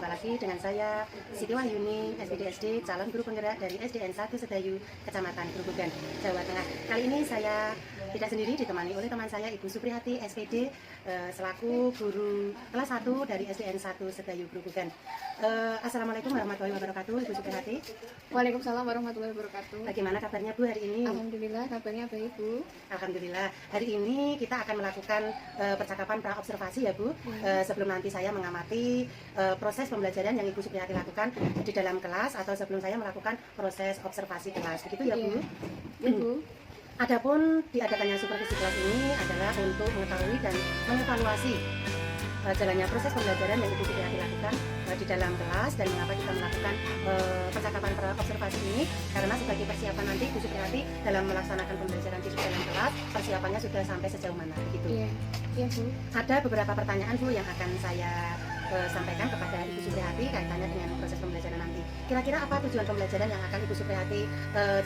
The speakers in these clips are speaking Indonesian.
Jumpa lagi dengan saya Siti Wahyuni, SPDSD, calon guru penggerak dari SDN 1 Sedayu, Kecamatan Grobogan, Jawa Tengah. Kali ini saya tidak sendiri, ditemani oleh teman saya Ibu Supriyati, SPD, selaku guru kelas 1 dari SDN 1 Sedayu, Grobogan. Assalamualaikum warahmatullahi wabarakatuh, Ibu Supriyati. Waalaikumsalam warahmatullahi wabarakatuh. Bagaimana kabarnya Bu hari ini? Alhamdulillah, kabarnya baik Bu. Alhamdulillah. Hari ini kita akan melakukan percakapan pra-observasi ya Bu. Sebelum nanti saya mengamati proses pembelajaran yang Ibu Supriyati lakukan di dalam kelas atau sebelum saya melakukan proses observasi kelas. Begitu ya Bu? Ya Bu. Adapun diadakannya supervisi kelas ini adalah untuk mengetahui dan mengevaluasi jalannya proses pembelajaran yang Ibu Supriyati lakukan di dalam kelas. Dan mengapa kita melakukan percakapan observasi ini, karena sebagai persiapan nanti Ibu Supriyati dalam melaksanakan pembelajaran di dalam kelas, persiapannya sudah sampai sejauh mana begitu. Iya Bu. Ada beberapa pertanyaan Bu yang akan saya sampaikan kepada Ibu Supriyati kaitannya dengan proses pembelajaran nanti. Kira-kira apa tujuan pembelajaran yang akan Ibu Supriyati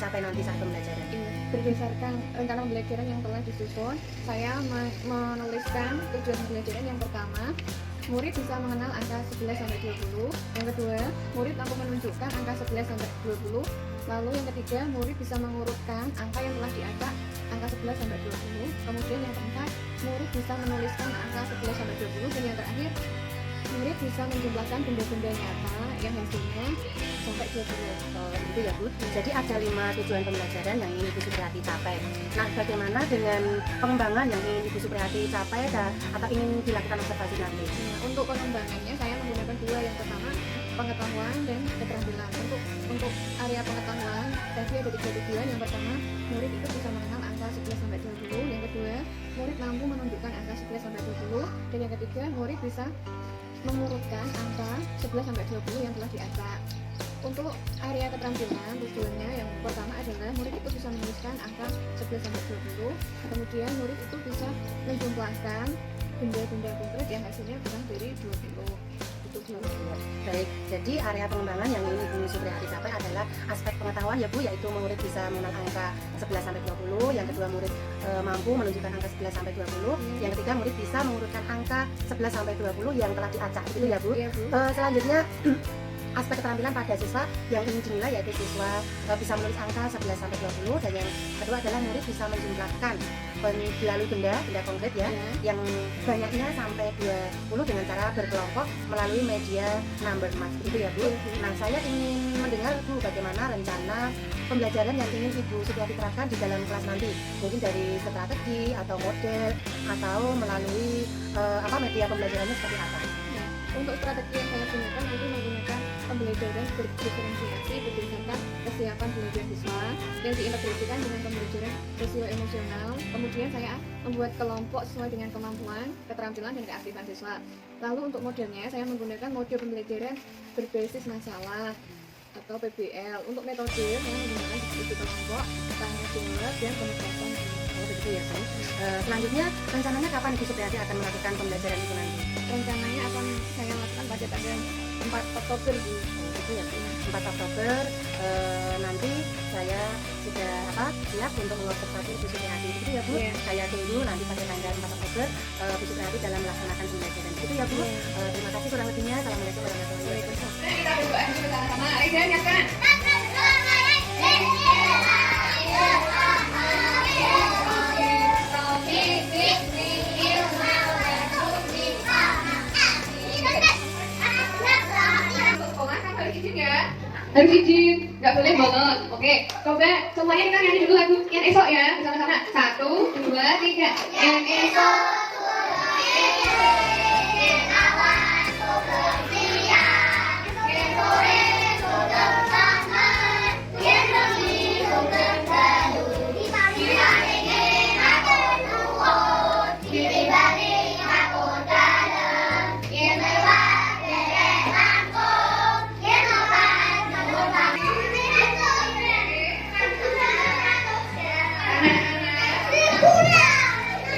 capai nanti saat pembelajaran? Berdasarkan rencana pembelajaran yang telah disusun, saya menuliskan tujuan pembelajaran yang pertama, murid bisa mengenal angka 11 sampai 20. Yang kedua, murid mampu menunjukkan angka 11 sampai 20. Lalu yang ketiga, murid bisa mengurutkan angka yang telah diacak angka 11 sampai 20. Kemudian yang keempat, murid bisa menuliskan angka 11 sampai 20. Dan yang terakhir, murid bisa menjumlahkan benda-benda nyata yang hasilnya sampai 20. Itu ya Bu. Jadi ada 5 tujuan pembelajaran yang ingin Ibu Supriyati capai. Nah, bagaimana dengan pengembangan yang ingin Ibu Supriyati capai atau ingin dilakukan observasi nanti? Untuk pengembangannya saya menggunakan dua. Yang pertama, pengetahuan dan keterampilan. Untuk area pengetahuan tadi ada 3 tujuan. Yang pertama, murid itu bisa mengenal angka 11 sampai 20. Yang kedua, murid mampu menunjukkan angka 11 sampai 20. Dan yang ketiga, murid bisa mengurutkan angka 11 sampai 20 yang telah diacak. Untuk area keterampilan, tujuannya yang pertama adalah murid itu bisa menuliskan angka 11 sampai 20. Kemudian murid itu bisa menjumlahkan benda-benda konkret yang hasilnya kurang dari 20. Baik, jadi area pengembangan yang ingin Ibu Supriyati capai adalah aspek pengetahuan ya Bu, yaitu murid bisa mengenal angka 11 sampai 20. Yang kedua, murid mampu menunjukkan angka 11 sampai 20. Yang ketiga, murid bisa mengurutkan angka 11 sampai 20 yang telah diacak. Itu ya Bu. Iya, Bu. Selanjutnya aspek keterampilan pada siswa yang ingin dinilai yaitu siswa bisa menulis angka 11 sampai 20. Dan yang kedua adalah murid bisa menjumlahkan melalui benda konkret ya, yang banyaknya sampai 20 dengan cara berkelompok melalui media number match. Itu ya Bu. Nah, saya ingin mendengar Bu bagaimana rencana pembelajaran yang ingin Ibu Supriyati terapkan di dalam kelas nanti. Mungkin dari strategi atau model atau melalui media pembelajarannya seperti apa? Untuk strategi yang saya gunakan itu menggunakan pembelajaran berdiferensiasi berdasarkan kesiapan belajar siswa yang diintegrasikan dengan pembelajaran sosio-emosional. Kemudian saya membuat kelompok sesuai dengan kemampuan, keterampilan, dan keaktifan siswa. Lalu untuk modelnya saya menggunakan model pembelajaran berbasis masalah atau PBL. Untuk metode saya menggunakan diskusi kelompok, tanya jawab, dan penegasan. Begitu ya kan. Selanjutnya rencananya kapan Ibu Supriyati akan melakukan pembelajaran itu nanti? Rencananya akan saya lakukan pada tanggal 4 Oktober Bu. Itu ya 4 Oktober. Nanti saya sudah siap untuk mengobservasi Ibu Supriyati. Itu ya Bu. Saya tunggu nanti pada tanggal 4 Oktober Ibu Supriyati dalam melaksanakan pembelajaran. Itu ya Bu. Terima kasih kurang lebihnya. Assalamualaikum warahmatullahi wabarakatuh. Kita berdoa bersama-sama. Ayo niatkan. Harus izin, nggak boleh bolos. Oke, coba semuanya kita nyanyi dulu lagu yang esok ya, bersama-sama. 1, 2, 3. Yang esok.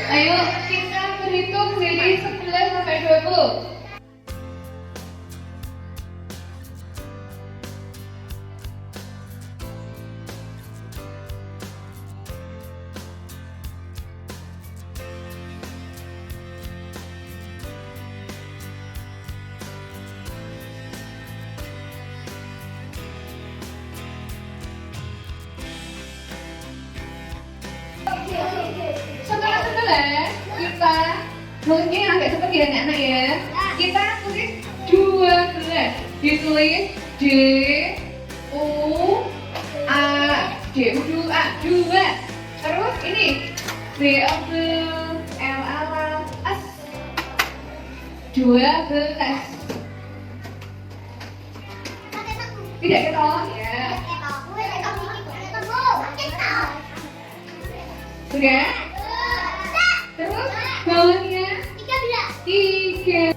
Ayo kita berhitung dari 11 sampai 20. Boleh kita mungkin agak seperti anak-anak ya. Kita tulis 12. Ditulis D U A D U 2. Terus ini B L A S 12. Tidak ketok ya. Sudah? Terus bawahnya 3.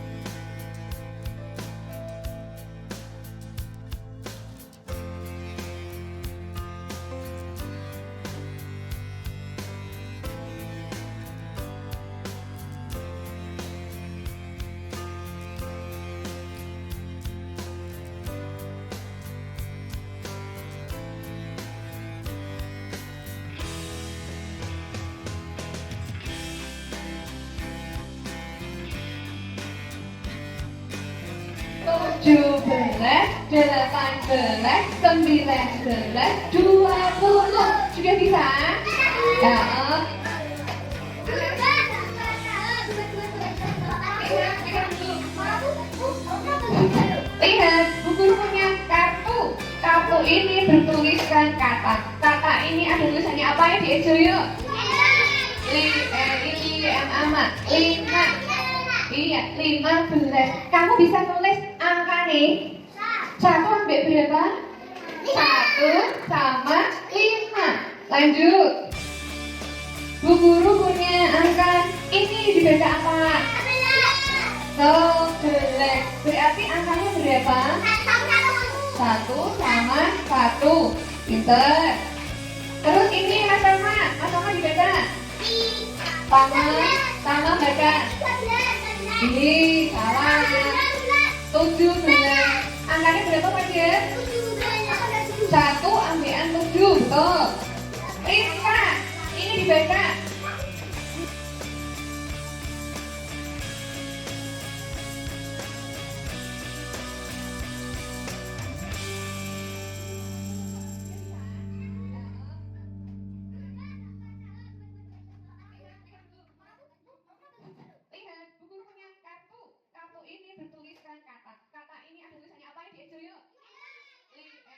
Tujuh belas, 18, 19, 20. Sudah bisa? Ya. Lihat buku punya kartu. Kartu ini bertuliskan kata. Kata ini ada tulisannya apa ya di Ejo yuk? Lima. Iya, 15. Kamu bisa tulis angka nih. 1 ambil berapa? 1 sama 5. Lanjut. Bu guru punya angka ini dibaca apa? 11. Berarti angkanya berapa? 1 sama 1. Pinter. Terus ini Mas Tama dibaca? Sama baca. Ini salah. 17. Angkanya berapa Pak ya? 1 ambilan 7. Betul. Rizka, ini dibaca. Ini bertuliskan kata. Kata ini ada tulisannya apa ya di Ejo yuk? Lima.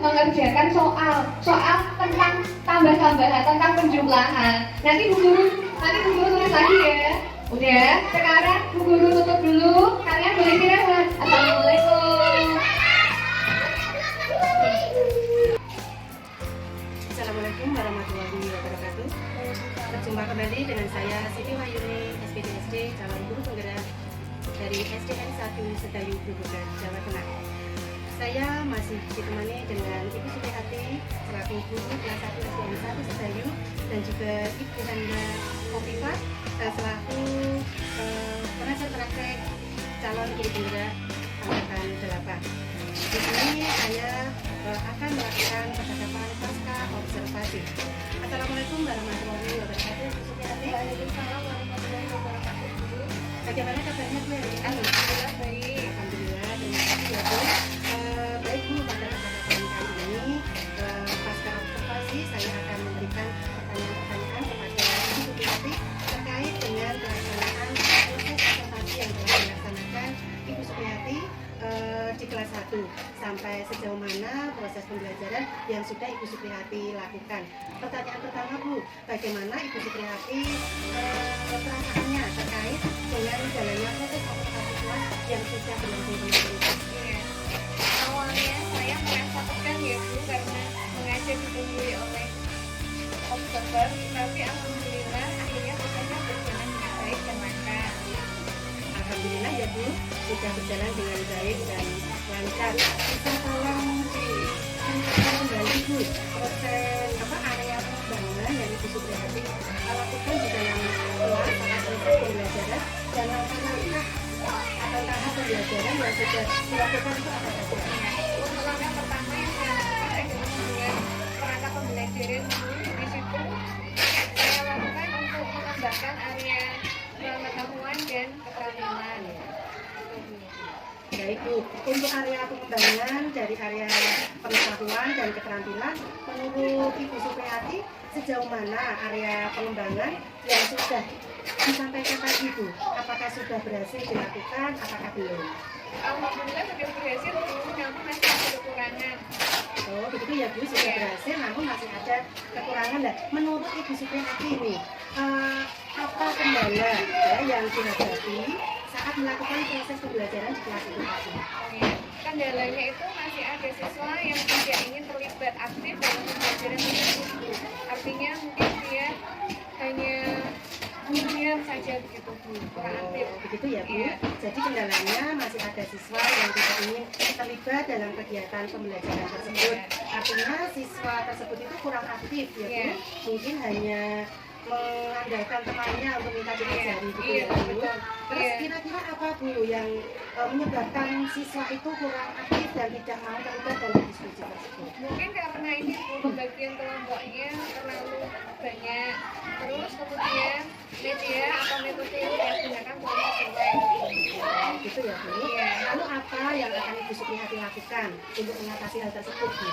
Mengerjakan soal tentang tambah-tambahan, tentang penjumlahan. Nanti Bu Guru tulis lagi ya. Udah, sekarang Bu Guru tutup dulu. Kalian boleh istirahat. Assalamualaikum. Assalamualaikum warahmatullahi wabarakatuh. Berjumpa kembali dengan saya Siti Wahyuni, SPDSD, calon guru penggerak dari SDN 1 Sedayu, Grobogan, Jawa Tengah. Saya masih ditemani dengan Ibu Supriati selaku guru kelas 1 SDN 1 Sedayu dan juga Ibu Handa Kofifa selaku penasihat praktek calon guru penggerak angkatan 8. Di sini saya akan melakukan percakapan pasca observasi. Assalamualaikum warahmatullahi wabarakatuh. Ibu Supriati. Waalaikumsalam warahmatullahi wabarakatuh. Bagaimana kabarnya Bu hari ini? Alhamdulillah baik. Alhamdulillah, terima kasih ya Bu. Baik Bu, pada kesempatan pertanyaan-pertanyaan kepada Ibu Supriyati terkait dengan pelaksanaan proses observasi yang telah dilaksanakan Ibu Supriyati di kelas 1 sampai sejauh mana proses pembelajaran yang sudah Ibu Supriyati lakukan. Pertanyaan pertama Bu, bagaimana Ibu Supriyati perasaannya terkait dengan jalannya proses observasi kelas yang sudah berlangsung kemarin? Iya. Awalnya saya merasa tegang ya Bu, karena mengajar ditemui oleh observer, tapi alhamdulillah akhirnya prosesnya berjalan dengan baik dan lancar. Alhamdulillah ya Bu, sudah berjalan dengan baik dan lancar. Bisa tolong diceritakan kembali Bu, proses area pengembangan dari Ibu Supriyati lakukan di dalam kelas saat proses pembelajaran dan langkah-langkah atau tahap pembelajaran yang sudah dilakukan itu apa saja? Untuk langkah pertama yang saya lakukan adalah membuat perangkat pembelajaran dulu. Di situ saya lakukan untuk mengembangkan area pengetahuan dan keterampilan. Baik Bu, untuk area pengembangan dari area pengetahuan dan keterampilan, menurut Ibu Supriyati sejauh mana area pengembangan yang sudah disampaikan tadi Bu? Apakah sudah berhasil dilakukan, apakah belum? Alhamdulillah sudah berhasil, namun masih ada kekurangan. Oh begitu ya Bu, sudah berhasil namun masih ada kekurangan. Nah, menurut Ibu Supriyati ini apa kendala ya, yang dihadapi saat melakukan proses pembelajaran di kelas itu tadi? Kendalanya itu masih ada siswa yang tidak ingin terlibat aktif dalam pembelajaran tersebut. Artinya mungkin dia hanya diam saja begitu Bu, kurang aktif. Begitu ya Bu. Iya. Jadi kendalanya masih ada siswa yang tidak ingin terlibat dalam kegiatan pembelajaran tersebut. Artinya siswa tersebut itu kurang aktif ya Bu. Iya. Mungkin hanya mengandalkan temannya untuk minta diajari gitu ya Bu. betul. Terus Iya. kira-kira apa Bu yang menyebabkan siswa itu kurang aktif dan tidak mau terlibat dalam diskusi tersebut? Mungkin karena ini pembagian kelompoknya terlalu banyak. Terus kemudian media atau metode yang saya gunakan kurang sesuai. Gitu ya Bu. Iya. Lalu apa yang akan Ibu Supriyati lakukan untuk mengatasi hal tersebut Bu?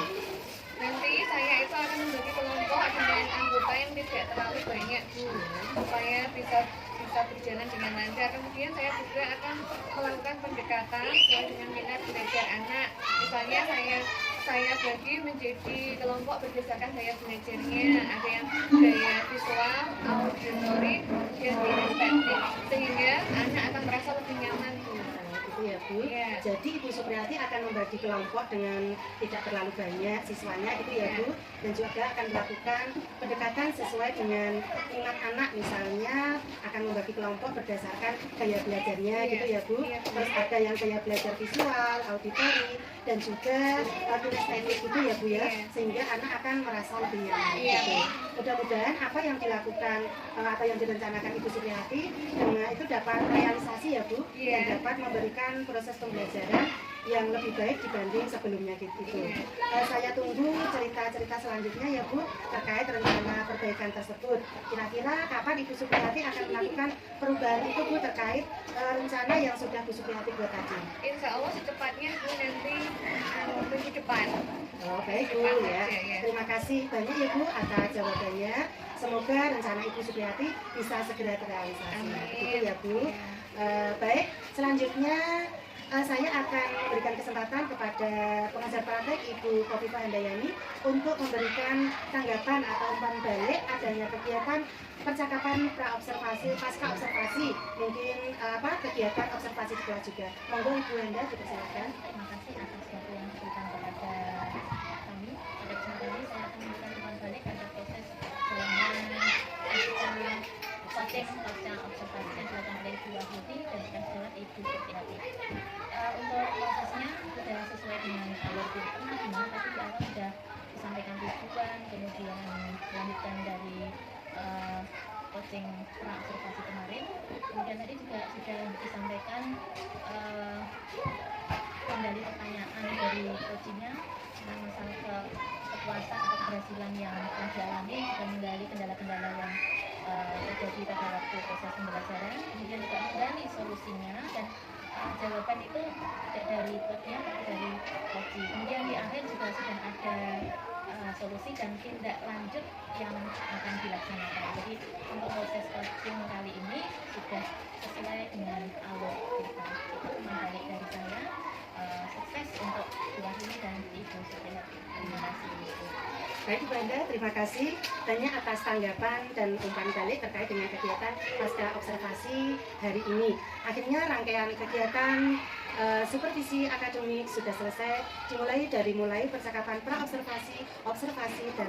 Nanti saya itu akan membagi kelompok dengan anggota yang tidak terlalu banyak Bu, supaya bisa berjalan dengan lancar. Kemudian saya juga akan melakukan pendekatan sesuai dengan minat belajar anak. Misalnya saya bagi menjadi kelompok berdasarkan gaya belajarnya. Ada yang gaya visual, auditorik, dan kinestetik, sehingga anak akan merasa lebih nyaman Bu. Gitu ya Bu. Iya. Jadi Ibu Supriyati akan membagi kelompok dengan tidak terlalu banyak siswanya gitu ya Bu. Dan juga akan melakukan pendekatan sesuai dengan minat anak, misalnya akan membagi kelompok berdasarkan gaya belajarnya Iya. gitu ya Bu. Iya, Bu. Terus ada yang gaya belajar visual, auditori, dan juga kinestetik gitu ya Bu ya. Iya. Sehingga anak akan merasa lebih nyaman. Iya. Gitu. Mudah-mudahan apa yang dilakukan atau yang direncanakan Ibu Supriyati dengan itu dapat realisasi ya Bu. Iya. Dan dapat memberikan proses pembelajaran yang lebih baik dibanding sebelumnya gitu. Saya tunggu cerita-cerita selanjutnya ya Bu terkait rencana perbaikan tersebut. Kira-kira kapan Ibu Supriyati akan melakukan perubahan itu Bu terkait rencana yang sudah Bu Supriyati buat tadi? Insya Allah secepatnya Bu, nanti minggu depan. Oh baik Bu ya. Terima kasih banyak ya Bu atas jawabannya. Semoga rencana Ibu Supriyati bisa segera terrealisasi. Amin. Gitu ya Bu. Baik, selanjutnya saya akan memberikan kesempatan kepada pengajar praktek Ibu Khofifah Handayani untuk memberikan tanggapan atau umpan balik adanya kegiatan percakapan pra-observasi, pasca observasi, mungkin kegiatan observasi di kelas juga. Monggo Ibu Handa, dipersilakan. Terima kasih atas waktu yang diberikan kepada kami. Pada kesempatan ini saya akan memberikan umpan balik pada proses jalannya pasca observasi yang dilakukan oleh Ibu Wahyudi dan dikasih Ibu Supriyati. Untuk prosesnya sudah sesuai dengan alur pernah gimana, tapi di awal sudah disampaikan tujuan, kemudian melanjutkan dari coaching pra-observasi kemarin. Kemudian tadi juga sudah disampaikan kembali pertanyaan dari coachingnya tentang masalah kepuasan atau keberhasilan yang telah dialami dan menggali kendala-kendala yang terjadi pada waktu proses pembelajaran. Kemudian juga menggali solusinya dan jawaban itu tidak dari coachnya tapi dari coaching. Kemudian di akhir juga sudah ada solusi dan tindak lanjut yang akan dilaksanakan. Jadi untuk proses coaching kali ini sudah sesuai dengan alur kita. Itu cuma balik dari saya. Sukses untuk Bu Wahyuni dan Ibu Supriyati. Terima kasih. Baik Bu Enda, terima kasih banyak atas tanggapan dan umpan balik terkait dengan kegiatan pasca observasi hari ini. Akhirnya rangkaian kegiatan supervisi akademik sudah selesai, dimulai dari percakapan pra-observasi, observasi, dan